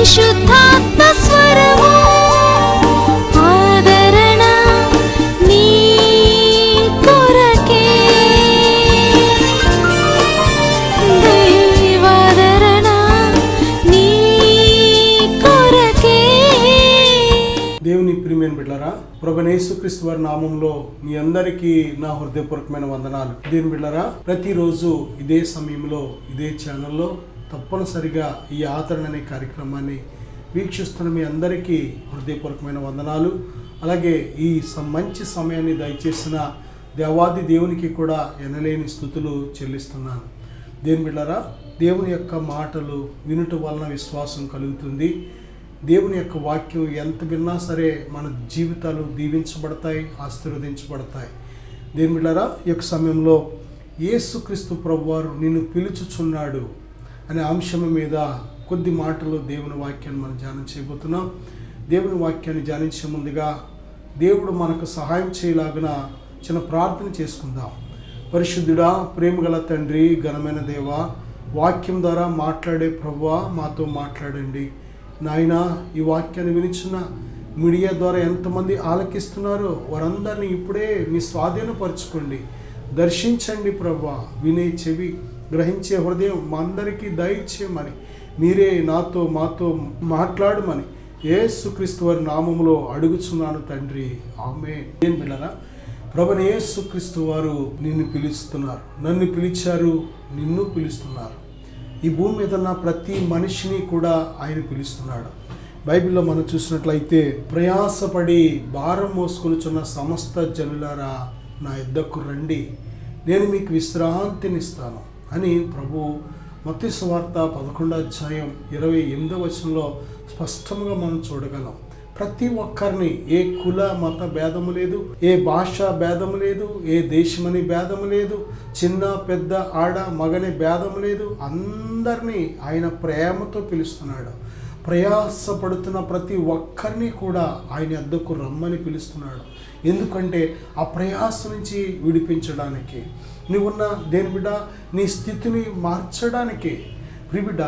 పరిశుద్ధాత్మ స్వరము ఆదరణ నీ కొరకే దైవాదరణ నీ కొరకే. దేవుని ప్రియమైన బిడ్డలారా, ప్రభువైన యేసుక్రీస్తు వారి నామంలో మీ అందరికీ నా హృదయపూర్వకమైన వందనాలు. దేవుని బిడ్డలారా, ప్రతిరోజు ఇదే సమయంలో ఇదే ఛానల్లో తప్పనిసరిగా ఈ ఆదరణ అనే కార్యక్రమాన్ని వీక్షిస్తున్న మీ అందరికీ హృదయపూర్వకమైన వందనాలు. అలాగే ఈ మంచి సమయాన్ని దయచేసిన దేవాది దేవునికి కూడా ఎనలేని స్తుతులు చెల్లిస్తున్నాను. దేవుని బిడ్డలారా, దేవుని యొక్క మాటలు వినుట వలన విశ్వాసం కలుగుతుంది. దేవుని యొక్క వాక్యం ఎంత విన్నా సరే మన జీవితాలు దీవించబడతాయి, ఆశీర్వదించబడతాయి. దేవుని బిడ్డలారా, ఈ యొక్క సమయంలో యేసుక్రీస్తు ప్రభువారు నిన్ను పిలుచుచున్నాడు అనే అంశం మీద కొద్ది మాటలు దేవుని వాక్యాన్ని మనం ధ్యానం చేయబోతున్నాం. దేవుని వాక్యాన్ని ధ్యానించే ముందుగా దేవుడు మనకు సహాయం చేయలాగిన చిన్న ప్రార్థన చేసుకుందాం. పరిశుద్ధుడా, ప్రేమగల తండ్రి, ఘనమైన దేవ, వాక్యం ద్వారా మాట్లాడే ప్రభువా మాతో మాట్లాడండి నాయనా. ఈ వాక్యాన్ని వినిచిన మీడియా ద్వారా ఎంతమంది ఆలకిస్తున్నారో వారందరినీ ఇప్పుడే మీ స్వాధీనపరచుకోండి, దర్శించండి ప్రభువా. వినే చెవి, గ్రహించే హృదయం మా అందరికీ దయచేయమని, మీరే మాతో మాట్లాడమని యేసుక్రీస్తు వారి నామములో అడుగుచున్నాను తండ్రి, ఆమేన్. ఏం బిడ్డలారా, ప్రభువైన యేసుక్రీస్తు వారు నిన్ను పిలుస్తున్నారు, నన్ను పిలిచారు, నిన్ను పిలుస్తున్నారు. ఈ భూమి మీద ఉన్న ప్రతి మనిషిని కూడా ఆయన పిలుస్తున్నాడు. బైబిల్లో మనం చూసినట్లయితే, ప్రయాసపడి భారం మోసుకొనుచున్న సమస్త జనులారా నా యొద్దకు రండి, నేను మీకు విశ్రాంతినిస్తాను అని ప్రభు మత్తయి సువార్త 11:28 స్పష్టంగా మనం చూడగలం. ప్రతి ఒక్కరిని, ఏ కుల మత భేదము లేదు, ఏ భాష భేదము లేదు, ఏ దేశమని భేదము లేదు, చిన్న పెద్ద ఆడ మగని భేదము లేదు, అందరినీ ఆయన ప్రేమతో పిలుస్తున్నాడు. ప్రయాసపడుతున్న ప్రతి ఒక్కరిని కూడా ఆయన వద్దకు రమ్మని పిలుస్తున్నాడు. ఎందుకంటే ఆ ప్రయాస నుంచి విడిపించడానికి, నువ్వున్న దేని బిడ్డ నీ స్థితిని మార్చడానికి. ప్రిబిడ్డ,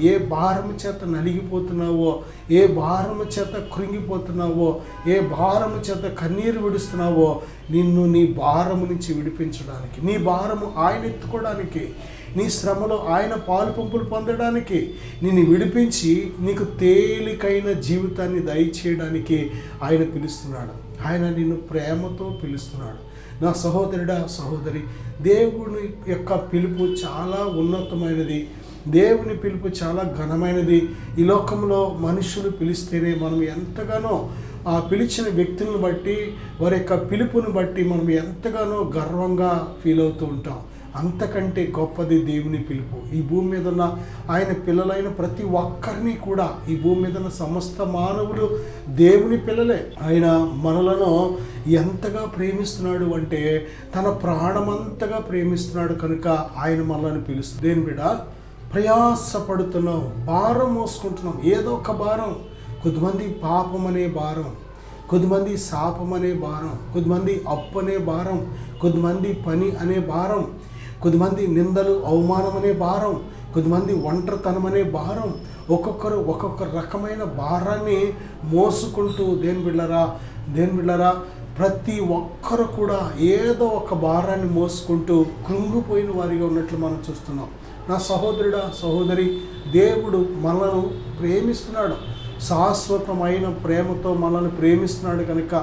ఏ భారము చేత నలిగిపోతున్నావో, ఏ భారము చేత కృంగిపోతున్నావో, ఏ భారము చేత కన్నీరు విడుస్తున్నావో, నిన్ను నీ భారము నుంచి విడిపించడానికి, నీ భారము ఆయన ఎత్తుకోవడానికి, నీ శ్రమలో ఆయన పాలు పంపులు పొందడానికి, నిన్ను విడిపించి నీకు తేలికైన జీవితాన్ని దయచేయడానికి ఆయన పిలుస్తున్నాడు. ఆయన నిన్ను ప్రేమతో పిలుస్తున్నాడు. నా సహోదరుడా, సహోదరి, దేవుని యొక్క పిలుపు చాలా ఉన్నతమైనది. దేవుని పిలుపు చాలా ఘనమైనది. ఈ లోకంలో మనుషులు పిలిస్తేనే మనం ఎంతగానో ఆ పిలిచిన వ్యక్తులను బట్టి, వారి యొక్క పిలుపుని బట్టి మనం ఎంతగానో గర్వంగా ఫీల్ అవుతూ ఉంటాం. అంతకంటే గొప్పది దేవుని పిలుపు. ఈ భూమి మీద ఉన్న ఆయన పిల్లలైన ప్రతి ఒక్కరిని కూడా, ఈ భూమి మీద ఉన్న సమస్త మానవులు దేవుని పిల్లలే. ఆయన మనలను ఎంతగా ప్రేమిస్తున్నాడు అంటే, తన ప్రాణమంతగా ప్రేమిస్తున్నాడు కనుక ఆయన మనల్ని పిలుస్తుంది. దేని బిడ్డ, ప్రయాసపడుతున్నాం, భారం మోసుకుంటున్నాం, ఏదో ఒక భారం. కొద్దిమంది పాపం అనే భారం, కొద్దిమంది శాపం అనే భారం, కొద్దిమంది అప్పు అనే భారం, కొద్దిమంది పని అనే భారం, కొద్దిమంది నిందలు అవమానం అనే భారం, కొద్దిమంది ఒంటరితనం అనే భారం. ఒక్కొక్కరు ఒక్కొక్క రకమైన భారాన్ని మోసుకుంటూ దేని బిడ్డలారా ప్రతి ఒక్కరు కూడా ఏదో ఒక భారాన్ని మోసుకుంటూ కృంగిపోయిన వారిగా ఉన్నట్లు మనం చూస్తున్నాం. నా సహోదరుడా, సహోదరి, దేవుడు మనలను ప్రేమిస్తున్నాడు. శాశ్వతమైన ప్రేమతో మనల్ని ప్రేమిస్తున్నాడు కనుక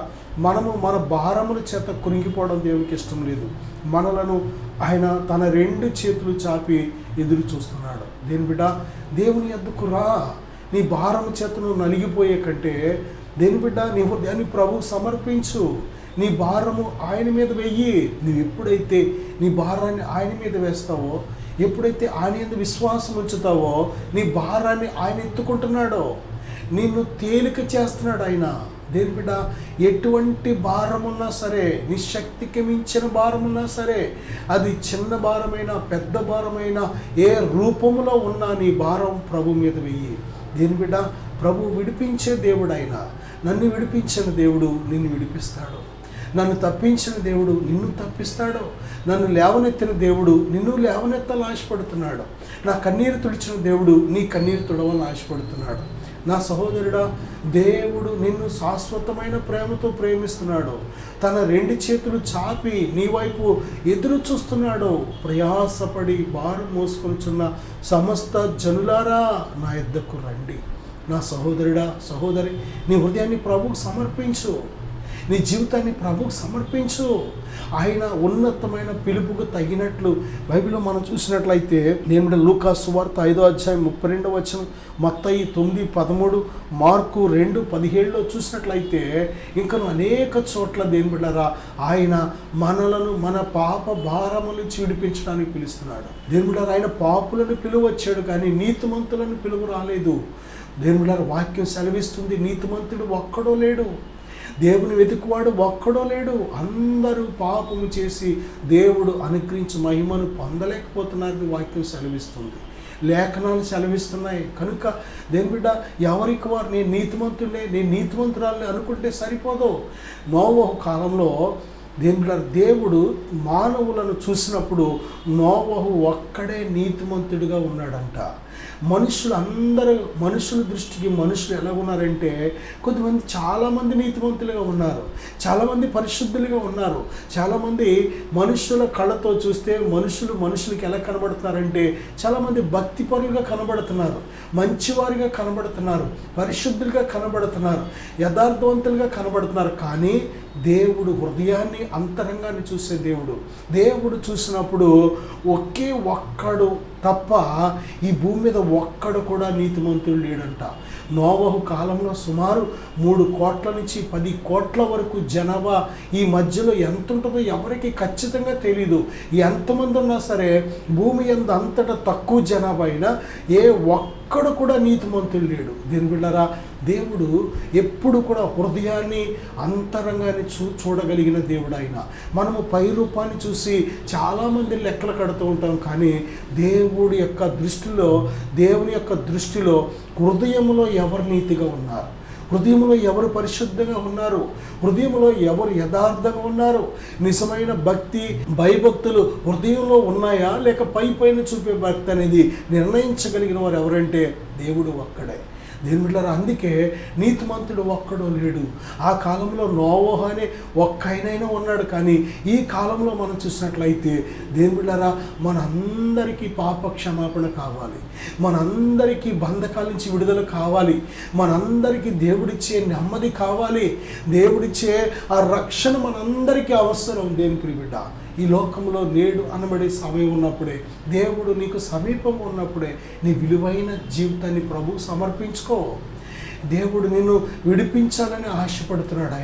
మనము మన భారముల చేత కృంగిపోవడం దేవునికి ఇష్టం లేదు. మనలను ఆయన తన 2 చేతులు చాపి ఎదురు చూస్తున్నాడు. దేని బిడ్డ, దేవుని యొద్దకు రా. నీ భారము చేత నువ్వు నలిగిపోయే కంటే దేని బిడ్డ, నీ హృదయాన్ని ప్రభువు సమర్పించు. నీ భారము ఆయన మీద వెయ్యి. నువ్వు ఎప్పుడైతే నీ భారాన్ని ఆయన మీద వేస్తావో, ఎప్పుడైతే ఆయన మీద విశ్వాసం ఉంచుతావో, నీ భారాన్ని ఆయన ఎత్తుకుంటున్నాడో, నిన్ను తేలిక చేస్తున్నాడు ఆయన. దేని బిడ్డ, ఎటువంటి భారమున్నా సరే, నీ శక్తికి మించిన భారమున్నా సరే, అది చిన్న భారమైనా పెద్ద భారమైనా, ఏ రూపంలో ఉన్నా నీ భారం ప్రభు మీద వెయ్యి. దేని బిడ్డ, ప్రభు విడిపించే దేవుడు ఆయన. నన్ను విడిపించిన దేవుడు నిన్ను విడిపిస్తాడు. నన్ను తప్పించిన దేవుడు నిన్ను తప్పిస్తాడు. నన్ను లేవనెత్తిన దేవుడు నిన్ను లేవనెత్తాలని ఆశపడుతున్నాడు. నా కన్నీరు తుడిచిన దేవుడు నీ కన్నీరు తుడవాలని ఆశపడుతున్నాడు. నా సహోదరుడా, దేవుడు నిన్ను శాశ్వతమైన ప్రేమతో ప్రేమిస్తున్నాడు. తన 2 చేతులు చాపి నీ వైపు ఎదురు చూస్తున్నాడు. ప్రయాసపడి భారం మోసుకొనిచున్న సమస్త జనులారా నా యొద్దకు రండి. నా సహోదరుడా, సహోదరి, నీ హృదయాన్ని ప్రభువుకు సమర్పించు. నీ జీవితాన్ని ప్రభువుకు సమర్పించు. ఆయన ఉన్నతమైన పిలుపుకు తగినట్లు బైబిల్లో మనం చూసినట్లయితే నేను లూకా సువార్త 5వ అధ్యాయం 32వ వచనం, మత్తయి 9:13, మార్కు 2:17లో చూసినట్లయితే ఇంకను అనేక చోట్ల దేని బిడ్డలారా ఆయన మనలను మన పాప భారము నుంచి విడిపించడానికి పిలుస్తున్నాడు. దేని బిడ్డలారా ఆయన పాపులను పిలువచ్చాడు కానీ నీతిమంతులను పిలువ రాలేదు. దేని బిడ్డలారా వాక్యం సెలవిస్తుంది, నీతిమంతుడు ఒక్కడో లేడు, దేవుని వెతుకువాడు ఒక్కడో లేడు. అందరూ పాపము చేసి దేవుడు అనుగ్రహించి మహిమను పొందలేకపోతున్నారని వాక్యం సెలవిస్తుంది, లేఖనాలు సెలవిస్తున్నాయి. కనుక దేని బిడ్డ, ఎవరికి వారు నేను నీతిమంతుడే, నేను నీతిమంతురాలని అనుకుంటే సరిపోదు. నోవహు కాలంలో దేని బిడ్డ, దేవుడు మానవులను చూసినప్పుడు నోవహు ఒక్కడే నీతిమంతుడిగా ఉన్నాడంట. మనుషుల దృష్టికి మనుషులు ఎలా ఉన్నారంటే, కొంతమంది చాలామంది నీతిమంతులుగా ఉన్నారు, చాలామంది పరిశుద్ధులుగా ఉన్నారు. చాలామంది మనుషుల కళ్ళతో చూస్తే మనుషులకి ఎలా కనబడుతున్నారంటే చాలామంది భక్తిపరులుగా కనబడుతున్నారు, మంచివారిగా కనబడుతున్నారు, పరిశుద్ధులుగా కనబడుతున్నారు, యథార్థవంతులుగా కనబడుతున్నారు. కానీ దేవుడు హృదయాన్ని, అంతరంగాన్ని చూసే దేవుడు చూసినప్పుడు ఒకే ఒక్కడు తప్ప ఈ భూమి మీద ఒక్కడు కూడా నీతిమంతుడు లేడంట. నోవహు కాలంలో సుమారు 3 కోట్ల నుంచి 10 కోట్ల వరకు జనాభా. ఈ మధ్యలో ఎంత ఉంటుందో ఎవరికి ఖచ్చితంగా తెలీదు. ఎంతమంది ఉన్నా సరే భూమి అంతటా తక్కువ జనాభా అయినా ఏ ఒక్కడు కూడా నీతిమంతుడు లేడు. దీని బిడ్డలారా, దేవుడు ఎప్పుడు కూడా హృదయాన్ని, అంతరంగాన్ని చూడగలిగిన దేవుడు ఆయన. మనము పై రూపాన్ని చూసి చాలామంది లెక్కలు కడుతూ ఉంటాం, కానీ దేవుని యొక్క దృష్టిలో హృదయంలో ఎవరు నీతిగా ఉన్నారు, హృదయంలో ఎవరు పరిశుద్ధంగా ఉన్నారు, హృదయంలో ఎవరు యథార్థంగా ఉన్నారు, నిజమైన భక్తి భయభక్తులు హృదయంలో ఉన్నాయా లేక పైన చూపే భక్తి అనేది నిర్ణయించగలిగిన వారు ఎవరంటే దేవుడు ఒక్కడే. దేని బిడ్డలారా, అందుకే నీతిమంతుడు ఒక్కడో లేడు. ఆ కాలంలో నోవహు అనే ఒక్కైనా ఉన్నాడు, కానీ ఈ కాలంలో మనం చూసినట్లయితే దేని బిడ్డలారా మనందరికీ పాప క్షమాపణ కావాలి, మనందరికీ బంధకాల నుంచి విడుదల కావాలి, మనందరికీ దేవుడిచ్చే నెమ్మది కావాలి, దేవుడిచ్చే ఆ రక్షణ మనందరికీ అవసరం. దేని ప్రియబిడ్డ, ఈ లోకంలో నేడు అనబడే సమయం ఉన్నప్పుడే, దేవుడు నీకు సమీపం ఉన్నప్పుడే నీ విలువైన జీవితాన్ని ప్రభువు సమర్పించుకో. దేవుడు నిన్ను విడిపించాలని ఆశపడుతున్నాడు.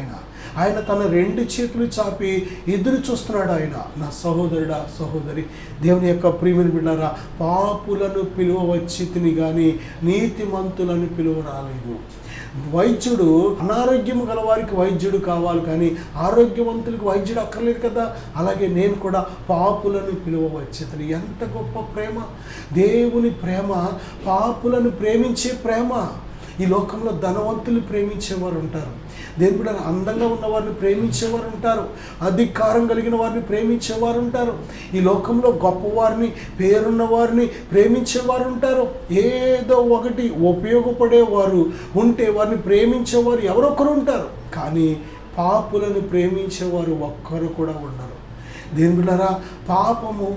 ఆయన తన 2 చేతులు చాపి ఎదురు చూస్తున్నాడు. ఆయన నా సహోదరుడా, సహోదరి, దేవుని యొక్క ప్రియమైన బిడ్డలారా, పాపులను పిలువ వచ్చితిని కానీ నీతిమంతులను పిలువ రాలేదు. వైద్యుడు అనారోగ్యం గల వారికి వైద్యుడు కావాలి, కానీ ఆరోగ్యవంతులకు వైద్యుడు అక్కర్లేదు కదా. అలాగే నేను కూడా పాపులను పిలువవచ్చేతని. ఎంత గొప్ప ప్రేమ! దేవుని ప్రేమ పాపులను ప్రేమించే ప్రేమ. ఈ లోకంలో ధనవంతులు ప్రేమించేవారు ఉంటారు, దేని బిడ్డ అందంగా ఉన్న వారిని ప్రేమించేవారు ఉంటారు, అధికారం కలిగిన వారిని ప్రేమించేవారు ఉంటారు, ఈ లోకంలో గొప్పవారిని, పేరున్న వారిని ప్రేమించేవారు ఉంటారు. ఏదో ఒకటి ఉపయోగపడేవారు ఉంటే వారిని ప్రేమించేవారు ఎవరొకరు ఉంటారు, కానీ పాపులను ప్రేమించేవారు ఒక్కరు కూడా ఉండరు. దేని బిడ్డలారా, పాపము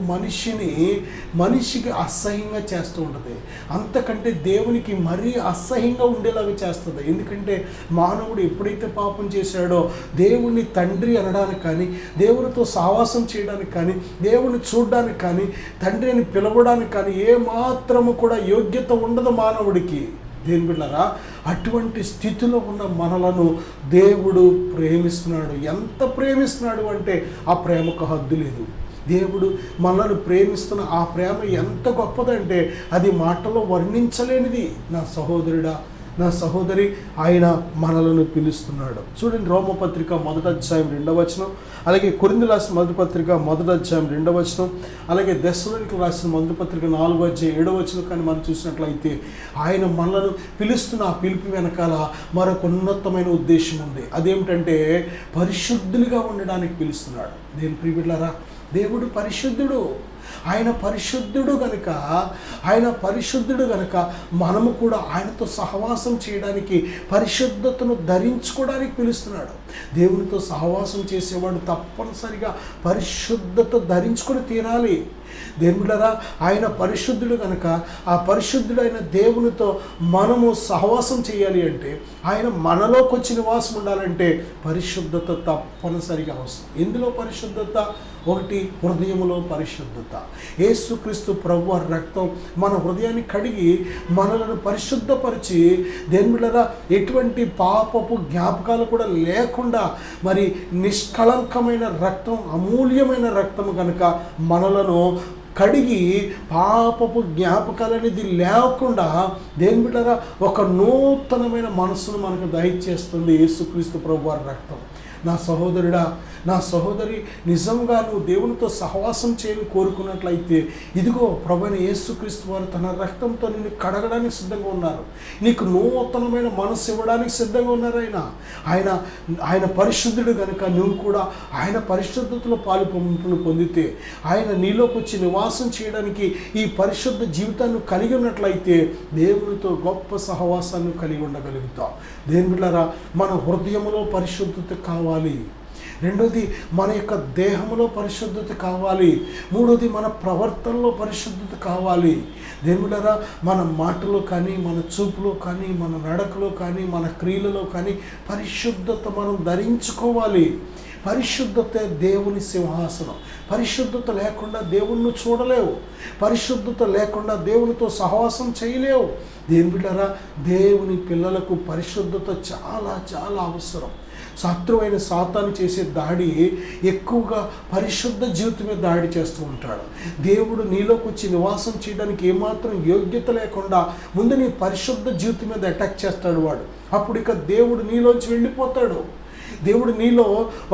మనిషికి అసహ్యంగా చేస్తూ ఉంటుంది, అంతకంటే దేవునికి మరీ అసహ్యంగా ఉండేలాగా చేస్తుంది. ఎందుకంటే మానవుడు ఎప్పుడైతే పాపం చేశాడో దేవుని తండ్రి అనడానికి కానీ, దేవునితో సావాసం చేయడానికి కానీ, దేవుని చూడడానికి కానీ, తండ్రిని పిలవడానికి కానీ ఏమాత్రము కూడా యోగ్యత ఉండదు మానవుడికి. దేని బిడ్డలారా, అటువంటి స్థితిలో ఉన్న మనలను దేవుడు ప్రేమిస్తున్నాడు. ఎంత ప్రేమిస్తున్నాడు అంటే ఆ ప్రేమకు హద్దు లేదు. దేవుడు మనల్ని ప్రేమిస్తున్న ఆ ప్రేమ ఎంత గొప్పదంటే అది మాటలో వర్ణించలేనిది. నా సహోదరుడా, నా సహోదరి, ఆయన మనలను పిలుస్తున్నాడు. చూడండి, రోమపత్రిక 1వ అధ్యాయం 2వ వచనం, అలాగే కొరింథీయులకు రాసిన మొదటి పత్రిక 1వ అధ్యాయం 2వ వచనం, అలాగే తెస్సలోనికీయులకు రాసిన మొదటి పత్రిక 4వ అధ్యాయం 7వ వచనం. కానీ మనం చూసినట్లయితే ఆయన మనలను పిలుస్తున్న ఆ పిలుపు వెనకాల మరొక ఉన్నతమైన ఉద్దేశం ఉంది. అదేమిటంటే పరిశుద్ధులుగా ఉండడానికి పిలుస్తున్నాడు. దేని ప్రియబిడ్డలారా, దేవుడు పరిశుద్ధుడు. ఆయన పరిశుద్ధుడు గనుక మనము కూడా ఆయనతో సహవాసం చేయడానికి పరిశుద్ధతను ధరించుకోవడానికి పిలుస్తున్నాడు. దేవునితో సహవాసం చేసేవాడు తప్పనిసరిగా పరిశుద్ధత ధరించుకొని తీరాలి. దేవుడరా, ఆయన పరిశుద్ధుడు కనుక ఆ పరిశుద్ధుడైన దేవునితో మనము సహవాసం చేయాలి అంటే, ఆయన మనలోకి వచ్చి నివాసం ఉండాలంటే పరిశుద్ధత తప్పనిసరిగా అవసరం. ఇందులో పరిశుద్ధత ఒకటి, హృదయంలో పరిశుద్ధత. యేసుక్రీస్తు ప్రభువు రక్తం మన హృదయాన్ని కడిగి మనలను పరిశుద్ధపరిచి, దేవుడరా, ఎటువంటి పాపపు జ్ఞాపకాలు కూడా లేకుండా మరి నిష్కళంకమైన రక్తం, అమూల్యమైన రక్తము కనుక మనలను కడిగి పాపపు జ్ఞాపకాలనేది లేకుండా దేని బిడ్డరా ఒక నూతనమైన మనస్సును మనకు దయచేస్తుంది యేసుక్రీస్తు ప్రభువారి రక్తం. నా సహోదరుడా, నా సహోదరి, నిజంగా నువ్వు దేవునితో సహవాసం చేయని కోరుకున్నట్లయితే ఇదిగో ప్రభువైన యేసుక్రీస్తు వారు తన రక్తంతో నిన్ను కడగడానికి సిద్ధంగా ఉన్నారు. నీకు నూతనమైన మనస్సు ఇవ్వడానికి సిద్ధంగా ఉన్నారు. ఆయన పరిశుద్ధుడు కనుక నువ్వు కూడా ఆయన పరిశుద్ధతలో పాలు పంపులు పొందితే, ఆయన నీలోకి వచ్చి నివాసం చేయడానికి ఈ పరిశుద్ధ జీవితాన్ని కలిగి ఉన్నట్లయితే దేవునితో గొప్ప సహవాసాన్ని కలిగి ఉండగలుగుతాం. దేవుని బిడ్డలారా, మన హృదయంలో పరిశుద్ధత కావాలి. రెండోది, మన యొక్క దేహంలో పరిశుద్ధత కావాలి. మూడోది, మన ప్రవర్తనలో పరిశుద్ధత కావాలి. దేవుడారా, మన మాటలో కానీ, మన చూపులో కానీ, మన నడకలో కానీ, మన క్రియలలో కానీ పరిశుద్ధత మనం ధరించుకోవాలి. పరిశుద్ధత దేవుని సింహాసనం. పరిశుద్ధత లేకుండా దేవుణ్ణి చూడలేవు. పరిశుద్ధత లేకుండా దేవునితో సహవాసం చేయలేవు. దేని బిడ్డలారా, దేవుని పిల్లలకు పరిశుద్ధత చాలా చాలా అవసరం. శత్రువైన సాతాను చేసే దాడి ఎక్కువగా పరిశుద్ధ జీవితం మీద దాడి చేస్తూ ఉంటాడు. దేవుడు నీలోకి వచ్చి నివాసం చేయడానికి ఏమాత్రం యోగ్యత లేకుండా ముందు నీ పరిశుద్ధ జీవితం మీద అటాక్ చేస్తాడు వాడు. అప్పుడు ఇక దేవుడు నీలోంచి వెళ్ళిపోతాడు. దేవుడు నీలో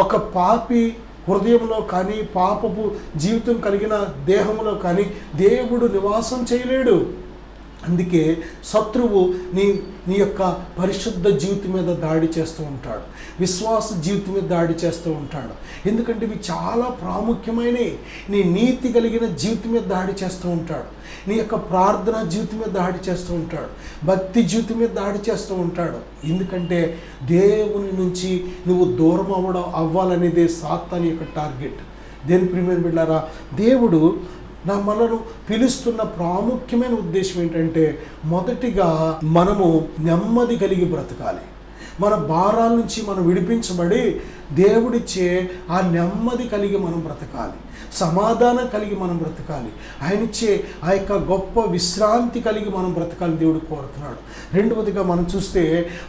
ఒక పాపి హృదయంలో కానీ, పాపపు జీవితం కలిగిన దేహంలో కానీ దేవుడు నివాసం చేయలేడు. అందుకే శత్రువు నీ యొక్క పరిశుద్ధ జీవితం మీద దాడి చేస్తూ ఉంటాడు. విశ్వాస జీవితం మీద దాడి చేస్తూ ఉంటాడు. ఎందుకంటే ఇవి చాలా ప్రాముఖ్యమైనవి. నీ నీతి కలిగిన జీవితం మీద దాడి చేస్తూ ఉంటాడు. నీ యొక్క ప్రార్థన జీవితం మీద దాడి చేస్తూ ఉంటాడు. భక్తి జీవితం మీద దాడి చేస్తూ ఉంటాడు. ఎందుకంటే దేవుని నుంచి నువ్వు దూరం అవ్వాలనేదే సాతాను యొక్క టార్గెట్. దేని ప్రియమైన బిడ్డలారా, దేవుడు మనను పిలుస్తున్న ప్రాముఖ్యమైన ఉద్దేశం ఏంటంటే, మొదటిగా మనము నెమ్మది కలిగి బ్రతకాలి. మన భారాల నుంచి మనం విడిపించబడి దేవుడిచ్చే ఆ నెమ్మది కలిగి మనం బ్రతకాలి. సమాధానం కలిగి మనం బ్రతకాలి. ఆయనిచ్చే ఆ యొక్క గొప్ప విశ్రాంతి కలిగి మనం బ్రతకాలి దేవుడు కోరుతున్నాడు. రెండవదిగా మనం చూస్తే,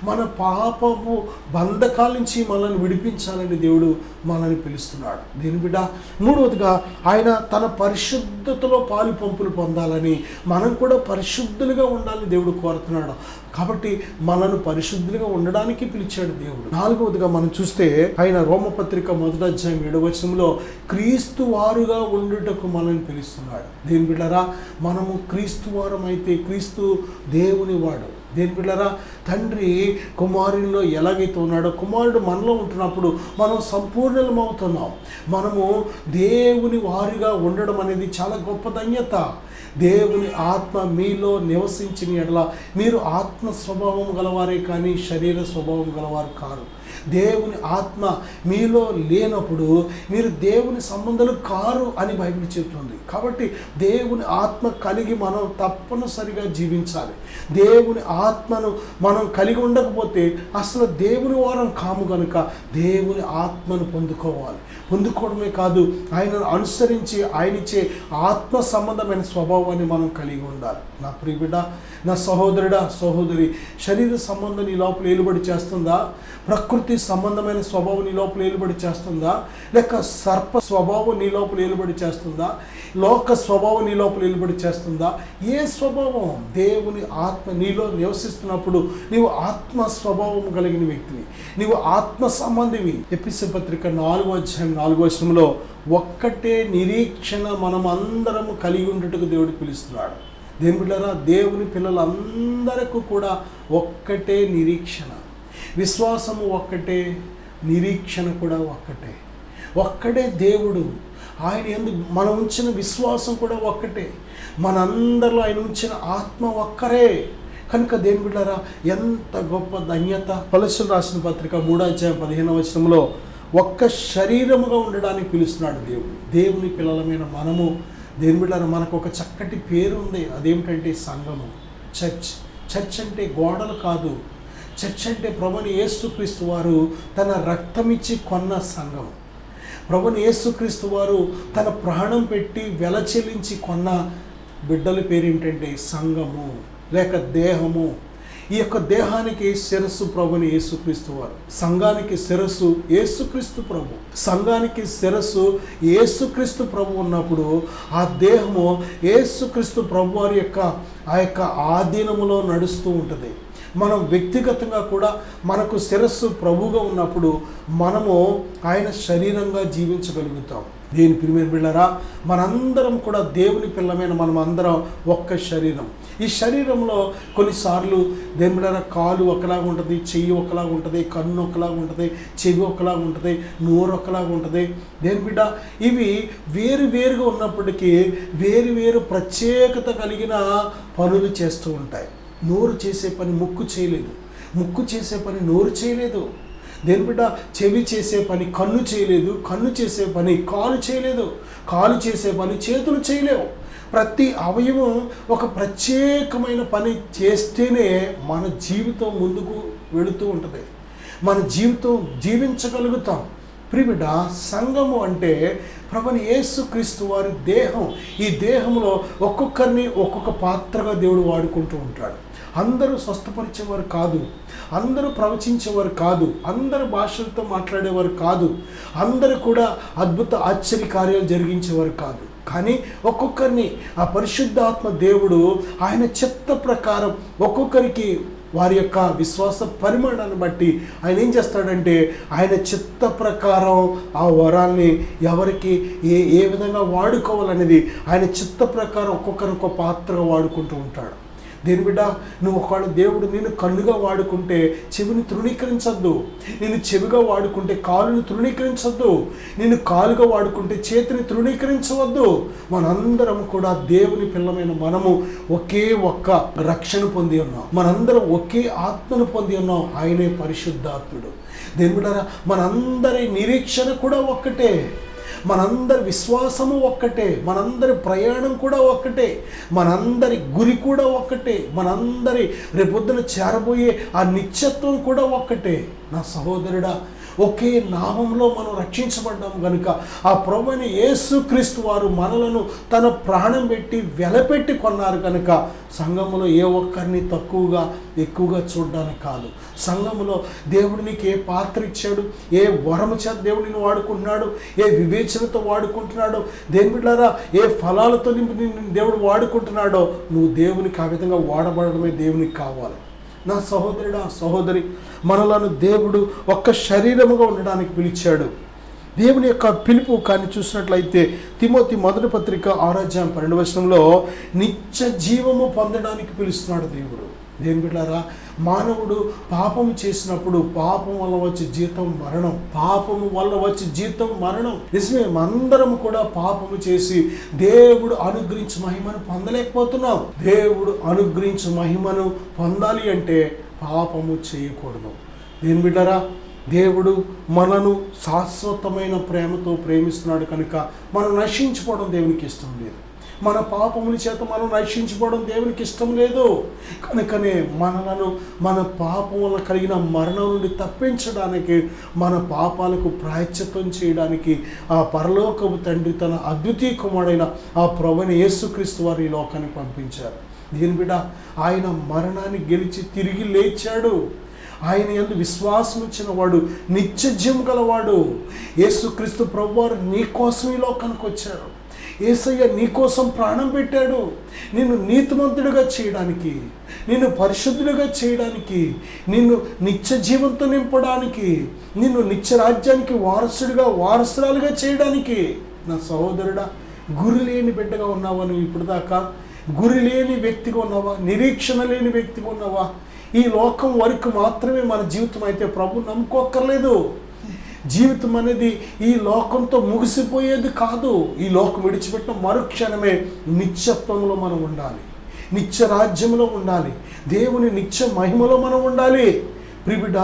మన పాపపు బంధకాల నుంచి మనల్ని విడిపించాలని దేవుడు మనల్ని పిలుస్తున్నాడు. దీని బిడ్డ, మూడవదిగా ఆయన తన పరిశుద్ధతలో పాలు పంపులు పొందాలని, మనం కూడా పరిశుద్ధులుగా ఉండాలని దేవుడు కోరుతున్నాడు. కాబట్టి మనను పరిశుద్ధులుగా ఉండడానికి పిలిచాడు దేవుడు. నాలుగవదిగా మనం చూస్తే, ఆయన రోమపత్రిక 1:7 క్రీస్తు వారుగా ఉండుటకు మనల్ని పిలుస్తున్నాడు. దేని బిడ్డరా, మనము క్రీస్తు వారం అయితే క్రీస్తు దేవుని వాడు. దేని బిడ్డరా, తండ్రి కుమారునిలో ఎలాగైతే ఉన్నాడో, కుమారుడు మనలో ఉంటున్నప్పుడు మనం సంపూర్ణమవుతున్నాం. మనము దేవుని వారిగా ఉండడం అనేది చాలా గొప్ప ధన్యత. దేవుని ఆత్మ మీలో నివసించిన ఎడల మీరు ఆత్మ స్వభావం గలవారే కానీ శరీర స్వభావం గలవారు కారు. దేవుని ఆత్మ మీలో లేనప్పుడు మీరు దేవుని సంబంధాలు కారు అని బైబిల్ చెబుతుంది. కాబట్టి దేవుని ఆత్మ కలిగి మనం తప్పనిసరిగా జీవించాలి. దేవుని ఆత్మను మనం కలిగి ఉండకపోతే అసలు దేవుని వారం కాము కనుక దేవుని ఆత్మను పొందుకోవడమే కాదు, ఆయనను అనుసరించి ఆయనిచ్చే ఆత్మ సంబంధమైన స్వభావాన్ని మనం కలిగి ఉండాలి. నా ప్రియబిడ్డ, నా సహోదరుడా, సహోదరి, శరీర సంబంధం నీ లోపల ఏలుబడి చేస్తుందా? ప్రకృతి సంబంధమైన స్వభావం నీ లోపల ఏలుబడి చేస్తుందా? లేక సర్ప స్వభావం నీ లోపల ఏలుబడి చేస్తుందా? లోక స్వభావం నీ లోపల ఏలుబడి చేస్తుందా? ఏ స్వభావం? దేవుని ఆత్మ నీలో నివసిస్తున్నప్పుడు నీవు ఆత్మ స్వభావం కలిగిన వ్యక్తివి, నీవు ఆత్మ సంబంధివి. ఎఫెసీ పత్రిక 4:4 ఒక్కటే నిరీక్షణ మనం అందరము కలిగి ఉండటకు దేవుడు పిలుస్తున్నాడు. దేవుని బిడ్డలారా, దేవుని పిల్లలందరికీ కూడా ఒక్కటే నిరీక్షణ. విశ్వాసము ఒక్కటే, నిరీక్షణ కూడా ఒక్కటే. ఒక్కడే దేవుడు. ఆయన యందు మనం ఉంచిన విశ్వాసం కూడా ఒక్కటే, మనందరిలో ఆయన ఉంచిన ఆత్మ ఒక్కరే. కనుక దేని బిడ్డారా, ఎంత గొప్ప ధన్యత. కొలస్సీయులకు రాసిన పత్రిక 3:15 ఒక్క శరీరముగా ఉండడానికి పిలుస్తున్నాడు దేవుడు. దేవుని పిల్లలమైన మనము దేని బిడ్డారా, మనకు ఒక చక్కటి పేరు ఉంది. అదేమిటంటే సంఘము, చర్చ్. చర్చ్ అంటే గోడలు కాదు. చర్చ్ అంటే ప్రభువైన యేసుక్రీస్తు వారు తన రక్తమిచ్చి కొన్న సంఘం. ప్రభువైన యేసుక్రీస్తు వారు తన ప్రాణం పెట్టి వెల చెల్లించి కొన్న బిడ్డల పేరు ఏంటంటే సంఘము లేక దేహము. ఈ యొక్క దేహానికి శిరస్సు ప్రభువైన యేసుక్రీస్తు వారు, సంఘానికి శిరస్సు యేసుక్రీస్తు ప్రభు. సంఘానికి శిరస్సు యేసుక్రీస్తు ప్రభు ఉన్నప్పుడు ఆ దేహము యేసుక్రీస్తు ప్రభు వారి యొక్క ఆ యొక్క ఆధీనములో నడుస్తూ ఉంటుంది. మనం వ్యక్తిగతంగా కూడా మనకు శిరస్సు ప్రభువుగా ఉన్నప్పుడు మనము ఆయన శరీరంగా జీవించగలుగుతాం. దేని ప్రియమైన బిడ్డలారా, మనందరం కూడా దేవుని పిల్లమైన మనం అందరం ఒక్క శరీరం. ఈ శరీరంలో కొన్నిసార్లు దేని బిడ్డలారా, కాలు ఒకలాగా ఉంటుంది, చెయ్యి ఒకలాగా ఉంటుంది, కన్ను ఒకలాగా ఉంటుంది, చెవి ఒకలాగా ఉంటుంది, నోరు ఒకలాగా ఉంటుంది. దేని బిడ్డ, ఇవి వేరు వేరుగా ఉన్నప్పటికీ వేరు వేరు ప్రత్యేకత కలిగిన పనులు చేస్తూ ఉంటాయి. నోరు చేసే పని ముక్కు చేయలేదు, ముక్కు చేసే పని నోరు చేయలేదు. దేని బిడ్డ, చెవి చేసే పని కన్ను చేయలేదు, కన్ను చేసే పని కాలు చేయలేదు, కాలు చేసే పని చేతులు చేయలేవు. ప్రతి అవయవం ఒక ప్రత్యేకమైన పని చేస్తేనే మన జీవితం ముందుకు వెళుతూ ఉంటుంది, మన జీవితం జీవించగలుగుతాం. ప్రియబిడ్డ, సంఘము అంటే ప్రభువైన యేసుక్రీస్తు వారి దేహం. ఈ దేహంలో ఒక్కొక్కరిని ఒక్కొక్క పాత్రగా దేవుడు వాడుకుంటూ ఉంటాడు. అందరూ స్వస్థపరిచేవారు కాదు, అందరూ ప్రవచించేవారు కాదు, అందరూ భాషలతో మాట్లాడేవారు కాదు, అందరూ కూడా అద్భుత ఆశ్చర్య కార్యాలు జరిగించేవారు కాదు. కానీ ఒక్కొక్కరిని ఆ పరిశుద్ధాత్మ దేవుడు ఆయన చిత్త ప్రకారం ఒక్కొక్కరికి వారి యొక్క విశ్వాస పరిమాణాన్ని బట్టి ఆయన ఏం చేస్తాడంటే ఆయన చిత్త ప్రకారం ఆ వరాల్ని ఎవరికి ఏ విధంగా వాడుకోవాలనేది ఆయన చిత్త ప్రకారం ఒక్కొక్కరు ఒక్కొక్క పాత్రగా వాడుకుంటూ ఉంటాడు. దేని బిడ్డ, నువ్వు ఒకవేళ దేవుడు నేను కన్నుగా వాడుకుంటే చెవిని తృణీకరించద్దు, నేను చెవిగా వాడుకుంటే కాలుని తృణీకరించద్దు, నేను కాలుగా వాడుకుంటే చేతిని తృణీకరించవద్దు. మనందరం కూడా దేవుని పిల్లమైన మనము ఒకే ఒక్క రక్షణ పొంది ఉన్నాం, మనందరం ఒకే ఆత్మను పొంది ఉన్నాం, ఆయనే పరిశుద్ధాత్ముడు. దేని బిడ్డ, మనందరి నిరీక్షణ కూడా ఒక్కటే, మనందరి విశ్వాసము ఒక్కటే, మనందరి ప్రయాణం కూడా ఒక్కటే, మనందరి గురి కూడా ఒక్కటే, మనందరి రేపొద్దున చేరబోయే ఆ నిత్యత్వం కూడా ఒక్కటే. నా సహోదరుడా, ఒకే నామంలో మనం రక్షించబడ్డాం కనుక ఆ ప్రభువైన యేసుక్రీస్తు వారు మనలను తన ప్రాణం పెట్టి వెలపెట్టి కొన్నారు కనుక సంఘములో ఏ ఒక్కరిని తక్కువగా ఎక్కువగా చూడడానికి కాదు. సంఘములో దేవుడు నీకు ఏ పాత్ర ఇచ్చాడు, ఏ వరము చేత దేవుడిని వాడుకుంటున్నాడు, ఏ వివేచనతో వాడుకుంటున్నాడో, దేని బిడ్డలారా ఏ ఫలాలతో దేవుడు వాడుకుంటున్నాడో నువ్వు దేవునికి ఆ విధంగా వాడబడడమే దేవునికి కావాలి. నా సహోదరుడా, సహోదరి, మనలను దేవుడు ఒక్క శరీరముగా ఉండడానికి పిలిచాడు. దేవుని యొక్క పిలుపు కానీ చూసినట్లయితే తిమోతి 1:6 నిత్య జీవము పొందడానికి పిలుస్తున్నాడు దేవుడు. దేని బిడ్డలారా, మానవుడు పాపము చేసినప్పుడు పాపం వల్ల వచ్చే జీతం మరణం, పాపము వల్ల వచ్చే జీతం మరణం. నిజమే, అందరం కూడా పాపము చేసి దేవుడు అనుగ్రహించే మహిమను పొందలేకపోతున్నాం. దేవుడు అనుగ్రహించే మహిమను పొందాలి అంటే పాపము చేయకూడదు. దేని బిడ్డలారా, దేవుడు మనను శాశ్వతమైన ప్రేమతో ప్రేమిస్తున్నాడు కనుక మనం నశించిపోవడం దేవునికి ఇష్టం లేదు. మన పాపముల చేత మనం నశించిపోవడం దేవునికి ఇష్టం లేదు. కనుకనే మనలను మన పాపం వల్ల కలిగిన మరణం నుండి తప్పించడానికి, మన పాపాలకు ప్రాయశ్చిత్తం చేయడానికి ఆ పరలోకపు తండ్రి తన అద్వితీయ కుమారుడైన ఆ ప్రభువైన యేసుక్రీస్తు వారు ఈ లోకానికి పంపించారు. దీని బిడ్డ, ఆయన మరణాన్ని గెలిచి తిరిగి లేచాడు. ఆయన యందు విశ్వాసం ఇచ్చిన వాడు నిత్య జీవం గలవాడు. యేసుక్రీస్తు ప్రభువారు నీ కోసం ఈ లోకానికి వచ్చారు. యేసయ్య నీ కోసం ప్రాణం పెట్టాడు. నిన్ను నీతిమంతుడిగా చేయడానికి, నిన్ను పరిశుద్ధుడిగా చేయడానికి, నిన్ను నిత్య జీవంతో నింపడానికి, నిన్ను నిత్య రాజ్యానికి వారసురాలుగా చేయడానికి. నా సహోదరుడా, గురి లేని బిడ్డగా ఉన్నావా నువ్వు? ఇప్పుడు దాకా గురి లేని వ్యక్తిగా ఉన్నావా? నిరీక్షణ లేని వ్యక్తిగా ఉన్నావా? ఈ లోకం వరకు మాత్రమే మన జీవితం అయితే ప్రభు నమ్ముకోక్కర్లేదు. జీవితం అనేది ఈ లోకంతో ముగిసిపోయేది కాదు. ఈ లోకం విడిచిపెట్టిన మరుక్షణమే నిత్యత్వంలో మనం ఉండాలి, నిత్య రాజ్యంలో ఉండాలి, దేవుని నిత్య మహిమలో మనం ఉండాలి. ప్రిబిడ,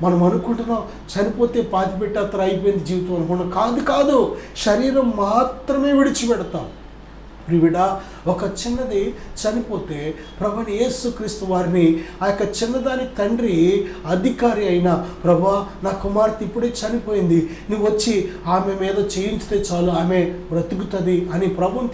మనం అనుకుంటున్నాం చనిపోతే పాతిపెట్టేత్తర అయిపోయింది జీవితం అనుకున్నాం. కాదు, శరీరం మాత్రమే విడిచిపెడతాం. ప్రివిడ, ఒక చిన్నది చనిపోతే ప్రభువైన యేసుక్రీస్తు వారిని ఆ యొక్క చిన్నదాని తండ్రి అధికారి అయిన, ప్రభువా నా కుమార్తె ఇప్పుడే చనిపోయింది, నువ్వు వచ్చి ఆమె మీద చేయించితే చాలు, ఆమె బ్రతుకుతుంది అని ప్రభువుని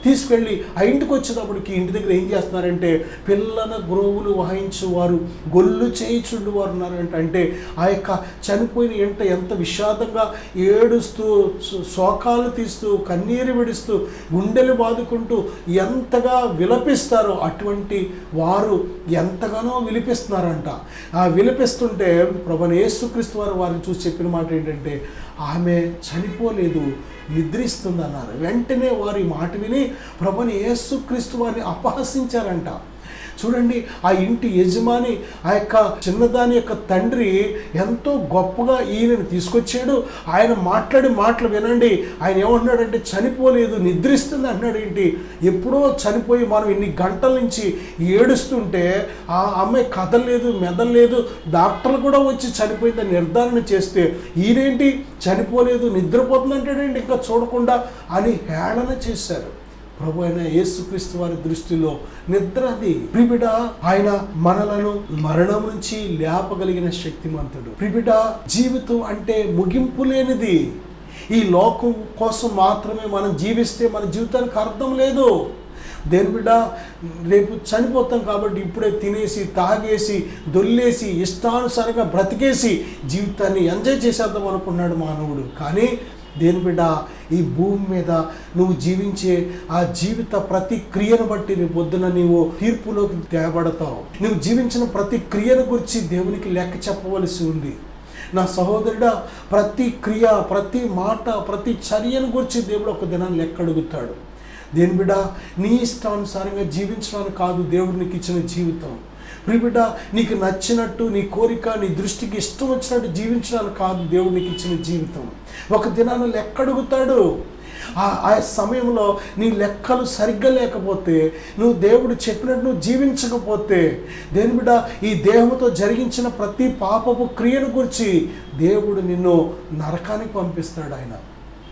తీసుకెళ్ళి ఆ ఇంటికి వచ్చేటప్పటికి ఇంటి దగ్గర ఏం చేస్తున్నారంటే పిల్లల గ్రోవులు వాయించువారు, గొల్లు చేయించుండు వారు ఉన్నారంట. అంటే ఆ యొక్క చనిపోయిన ఇంట ఎంత విషాదంగా ఏడుస్తూ, శోకాలు తీస్తూ, కన్నీరు విడుస్తూ, గుండెలు బాదుకుంటూ ఎంతగా విలపిస్తారో అటువంటి వారు ఎంతగానో విలిపిస్తున్నారంట. ఆ విలపిస్తుంటే ప్రభువైన యేసుక్రీస్తు వారిని చూసి చెప్పిన మాట ఏంటంటే, ఆమె చనిపోలేదు, నిద్రిస్తుంది అన్నారు. వెంటనే వారి మాట విని ప్రభువైన యేసుక్రీస్తు వారిని అపహసించారంట. చూడండి, ఆ ఇంటి యజమాని, ఆ యొక్క చిన్నదాని యొక్క తండ్రి ఎంతో గొప్పగా ఈయనను తీసుకొచ్చాడు. ఆయన మాట్లాడి మాటలు వినండి. ఆయన ఏమంటున్నాడంటే, చనిపోలేదు, నిద్రిస్తుంది అంటున్నాడు. ఏంటి, ఎప్పుడో చనిపోయి మనం ఇన్ని గంటల నుంచి ఏడుస్తుంటే ఆ అమ్మాయి కదలలేదు, మెదలలేదు, డాక్టర్లు కూడా వచ్చి చనిపోయిందని నిర్ధారణ చేస్తే ఈయనేంటి చనిపోలేదు, నిద్రపోతుంది అంటాడండి, ఇంకా చూడకుండా అని హేళన చేశారు. ప్రభు అయిన యేసుక్రీస్తు వారి దృష్టిలో నిద్ర అది. ప్రిబిడ, ఆయన మనలను మరణం నుంచి లేపగలిగిన శక్తిమంతుడు. ప్రిబిడ, జీవితం అంటే ముగింపు లేనిది. ఈ లోకం కోసం మాత్రమే మనం జీవిస్తే మన జీవితానికి అర్థం లేదు. దేని బిడ్డ, రేపు చనిపోతాం కాబట్టి ఇప్పుడే తినేసి, తాగేసి, దొల్లేసి, ఇష్టానుసారంగా బ్రతికేసి జీవితాన్ని ఎంజాయ్ చేసేద్దాం అనుకున్నాడు మానవుడు. కానీ దేని బిడ్డ, ఈ భూమి మీద నువ్వు జీవించే ఆ జీవిత ప్రతి క్రియను బట్టి రేపు పొద్దున నీవు తీర్పులోకి తేబడతావు. నువ్వు జీవించిన ప్రతి క్రియను గురించి దేవునికి లెక్క చెప్పవలసి ఉంది. నా సహోదరుడా, ప్రతి క్రియ, ప్రతి మాట, ప్రతి చర్యను గురించి దేవుడు ఒక దినాన్ని లెక్క అడుగుతాడు. దేని బిడ్డ, నీ ఇష్టానుసారంగా జీవించడానికి కాదు దేవుడు నీకు ఇచ్చిన జీవితం. ప్రియబిడ్డ, నీకు నచ్చినట్టు, నీ కోరిక, నీ దృష్టికి ఇష్టం వచ్చినట్టు జీవించడానికి కాదు దేవుడు నీకు ఇచ్చిన జీవితం. ఒక దినాన్ని లెక్క అడుగుతాడు. ఆ సమయంలో నీ లెక్కలు సరిగ్గా లేకపోతే, నువ్వు దేవుడు చెప్పినట్టు నువ్వు జీవించకపోతే, దేని బిడ్డ, ఈ దేహంతో జరిగించిన ప్రతి పాపపు క్రియను గురించి దేవుడు నిన్ను నరకానికి పంపిస్తాడు ఆయన.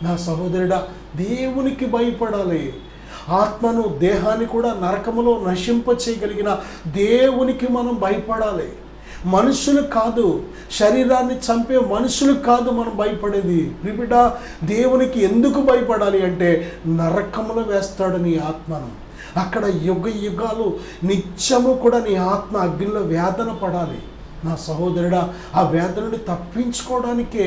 నా సహోదరుడా, దేవునికి భయపడాలి. ఆత్మను, దేహాన్ని కూడా నరకములో నశింప చేయగలిగిన దేవునికి మనం భయపడాలి. మనుషులు కాదు, శరీరాన్ని చంపే మనుషులకు కాదు మనం భయపడేది. ప్రియబిడ్డ, దేవునికి ఎందుకు భయపడాలి అంటే, నరకములో వేస్తాడు నీ ఆత్మను. అక్కడ యుగ యుగాలు నిత్యము కూడా నీ ఆత్మ అగ్నిలో వేదన పడాలి. నా సహోదరుడా, ఆ వేదన నుండి తప్పించుకోవడానికే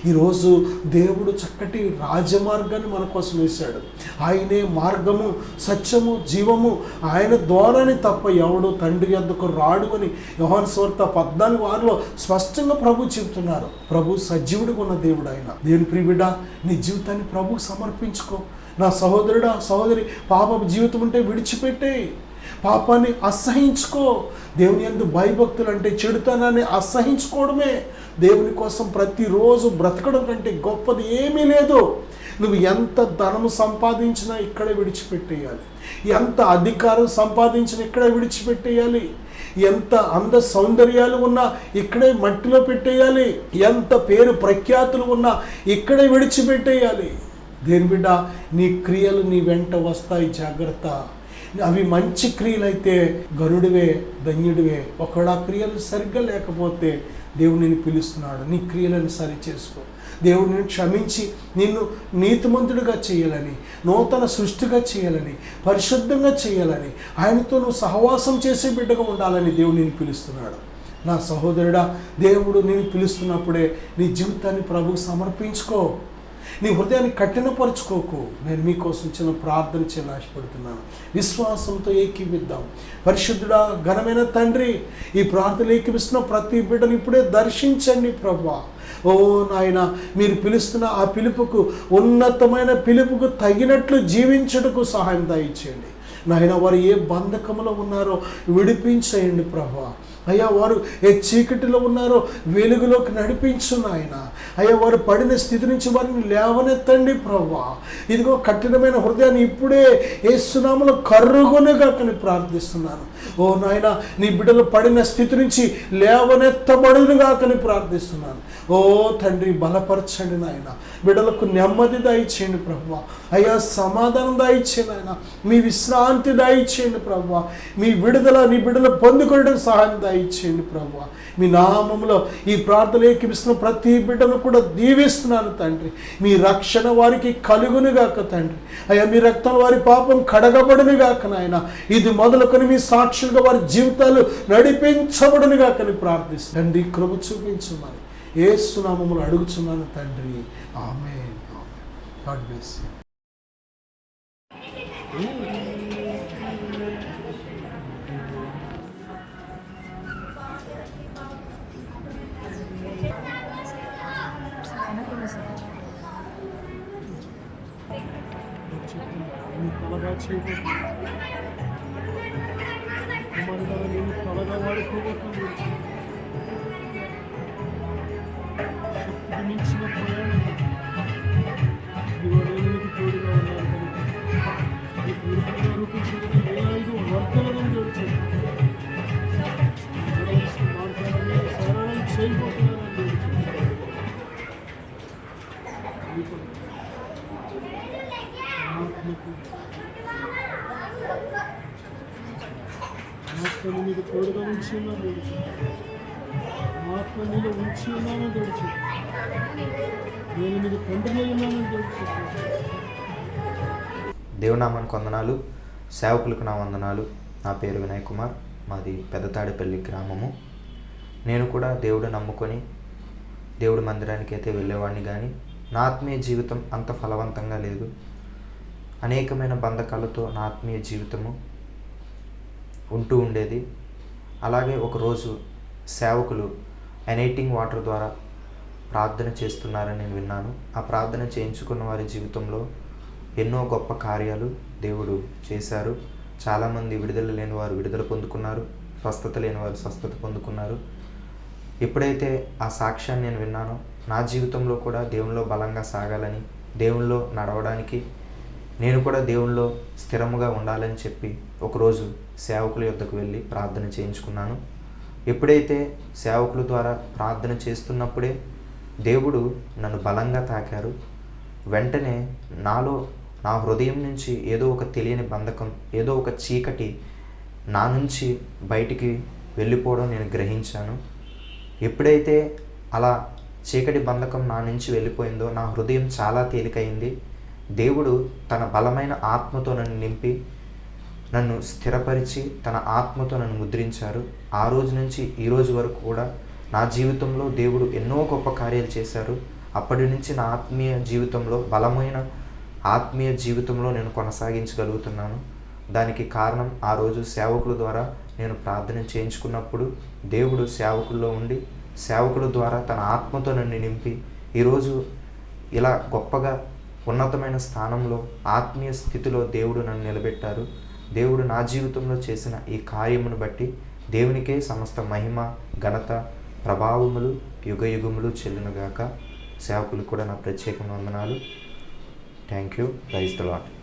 ఈరోజు దేవుడు చక్కటి రాజమార్గాన్ని మన కోసం వేశాడు. ఆయనే మార్గము, సత్యము, జీవము. ఆయన ద్వారానే తప్ప ఎవడు తండ్రి యొద్దకు రాడు అని యోహాను సువార్త 14:6 స్పష్టంగా ప్రభు చెబుతున్నారు. ప్రభు సజీవుడిగా ఉన్న దేవుడు ఆయన. దేవుని ప్రియబిడ్డ, నీ జీవితాన్ని ప్రభుకు సమర్పించుకో. నా సహోదరుడా, సహోదరి, పాపపు జీవితం ఉంటే విడిచిపెట్టేయి. పాపాన్ని అసహించుకో. దేవుని యందు భయభక్తులు అంటే చెడుతనాన్ని అసహించుకోవడమే. దేవుని కోసం ప్రతిరోజు బ్రతకడం కంటే గొప్పది ఏమీ లేదు. నువ్వు ఎంత ధనము సంపాదించినా ఇక్కడే విడిచిపెట్టేయాలి. ఎంత అధికారం సంపాదించినా ఇక్కడే విడిచిపెట్టేయాలి. ఎంత అంద సౌందర్యాలు ఉన్నా ఇక్కడే మట్టిలో పెట్టేయాలి. ఎంత పేరు ప్రఖ్యాతులు ఉన్నా ఇక్కడే విడిచిపెట్టేయాలి. దేని బిడ్డ, నీ క్రియలు నీ వెంట వస్తాయి, జాగ్రత్త. అవి మంచి క్రియలైతే గరుడివే, ధన్యుడివే. ఒకవేళ ఆ క్రియలు సరిగ్గా లేకపోతే దేవుడు నిన్ను పిలుస్తున్నాడు, నీ క్రియలను సరి చేసుకో. దేవుడు నిన్ను క్షమించి నిన్ను నీతిమంతుడిగా చేయాలని, నూతన సృష్టిగా చేయాలని, పరిశుద్ధంగా చేయాలని, ఆయనతో నువ్వు సహవాసం చేసే బిడ్డగా ఉండాలని దేవుడు నిన్ను పిలుస్తున్నాడు. నా సహోదరుడా, దేవుడు నిన్ను పిలుస్తున్నప్పుడే నీ జీవితాన్ని ప్రభువుకు సమర్పించుకో. నీ హృదయాన్ని కఠినపరుచుకోకు. నేను మీకోసం చిన్న ప్రార్థన చేయాలని ఆశపడుతున్నాను. విశ్వాసంతో ఏకీవిద్దాం. పరిశుద్ధుడా, ఘనమైన తండ్రి, ఈ ప్రార్థన ఏకీవిస్తున్న ప్రతి బిడ్డను ఇప్పుడే దర్శించండి ప్రభువా. ఓ నాయన, మీరు పిలుస్తున్న ఆ పిలుపుకు, ఉన్నతమైన పిలుపుకు తగినట్లు జీవించుటకు సహాయం దయచేయండి. నాయన వారు ఏ బంధకంలో ఉన్నారో విడిపించేయండి ప్రభా. అయ్యా వారు ఏ చీకటిలో ఉన్నారో వెలుగులోకి నడిపించు నాయన. అయ్యా వారు పడిన స్థితి నుంచి వారిని లేవనెత్తండి ప్రభా. ఇదిగో కఠినమైన హృదయాన్ని ఇప్పుడే యేసునామములో కరుగునుగాకని ప్రార్థిస్తున్నాను. ఓ నాయన నీ బిడ్డలు పడిన స్థితి నుంచి లేవనెత్తబడునుగాకని ప్రార్థిస్తున్నాను. ఓ తండ్రి బలపరచండి నాయన. బిడ్డలకు నెమ్మది దయచేయండి ప్రభువా. అయ్యా సమాధానం దయచేయండి నాయన. మీ విశ్రాంతి దయచేయండి ప్రభువా. మీ విడుదల నీ బిడ్డలు పొందుకోవడానికి సహాయం దయచేయండి ప్రభువా. మీ నామములో ఈ ప్రార్థన ఏకీపిస్తున్న ప్రతి బిడ్డను కూడా దీవిస్తున్నాను తండ్రి. మీ రక్షణ వారికి కలుగునుగాక తండ్రి. అయ్యా మీ రక్తం వారి పాపం కడగబడునుగాక నాయన. ఇది మొదలుకొని మీ సాక్షులుగా వారి జీవితాలు నడిపించబడునుగాకని ప్రార్థిస్తాను. కృప చూపించమని యేసు నామములో అడుగుచున్నాను తండ్రి. ఆమేన్. God bless you. ఆత్మను మీద తోడుగా ఉంచి ఉన్నాను, ఆత్మ మీద ఉంచి ఉన్నాను తెలుసు. నేను మీద తండ్రి ఉన్నానని తెలుసు. దేవునామానికి వందనాలు, సేవకులకు నా వందనాలు. నా పేరు వినయ్ కుమార్, మాది పెద్దతాడేపల్లి గ్రామము. నేను కూడా దేవుడు నమ్ముకొని దేవుడి మందిరానికి అయితే వెళ్ళేవాడిని, కానీ నా ఆత్మీయ జీవితం అంత ఫలవంతంగా లేదు. అనేకమైన బంధకాలతో నా ఆత్మీయ జీవితము ఉంటూ ఉండేది. అలాగే ఒకరోజు సేవకులు ఎనైటింగ్ వాటర్ ద్వారా ప్రార్థన చేస్తున్నారని నేను విన్నాను. ఆ ప్రార్థన చేయించుకున్న వారి జీవితంలో ఎన్నో గొప్ప కార్యాలు దేవుడు చేశారు. చాలామంది విడుదల లేని వారు విడుదల పొందుకున్నారు, స్వస్థత లేని వారు స్వస్థత పొందుకున్నారు. ఎప్పుడైతే ఆ సాక్ష్యాన్ని నేను విన్నానో నా జీవితంలో కూడా దేవునిలో బలంగా సాగాలని, దేవునిలో నడవడానికి, నేను కూడా దేవునిలో స్థిరముగా ఉండాలని చెప్పి ఒకరోజు సేవకుల యొద్దకు వెళ్ళి ప్రార్థన చేయించుకున్నాను. ఎప్పుడైతే సేవకుల ద్వారా ప్రార్థన చేస్తున్నప్పుడే దేవుడు నన్ను బలంగా తాకారు. వెంటనే నా హృదయం నుంచి ఏదో ఒక తెలియని బంధకం, ఏదో ఒక చీకటి నా నుంచి బయటికి వెళ్ళిపోవడం నేను గ్రహించాను. ఎప్పుడైతే అలా చీకటి బంధకం నా నుంచి వెళ్ళిపోయిందో నా హృదయం చాలా తేలికైంది. దేవుడు తన బలమైన ఆత్మతో నన్ను నింపి నన్ను స్థిరపరిచి తన ఆత్మతో నన్ను ముద్రించారు. ఆ రోజు నుంచి ఈ రోజు వరకు కూడా నా జీవితంలో దేవుడు ఎన్నో గొప్ప కార్యాలు చేశారు. అప్పటి నుంచి నా ఆత్మీయ జీవితంలో బలమైన ఆత్మీయ జీవితంలో నేను కొనసాగించగలుగుతున్నాను. దానికి కారణం ఆ రోజు సేవకుల ద్వారా నేను ప్రార్థన చేయించుకున్నప్పుడు దేవుడు సేవకుల్లో ఉండి సేవకుల ద్వారా తన ఆత్మతో నన్ను నింపి ఈరోజు ఇలా గొప్పగా ఉన్నతమైన స్థానంలో ఆత్మీయ స్థితిలో దేవుడు నన్ను నిలబెట్టారు. దేవుడు నా జీవితంలో చేసిన ఈ కార్యమును బట్టి దేవునికే సమస్త మహిమ, ఘనత, ప్రభావములు యుగయుగములు చెల్లునుగాక. సేవకులు కూడా నా ప్రత్యేకమైన వందనాలు. Thank you. Praise the lord.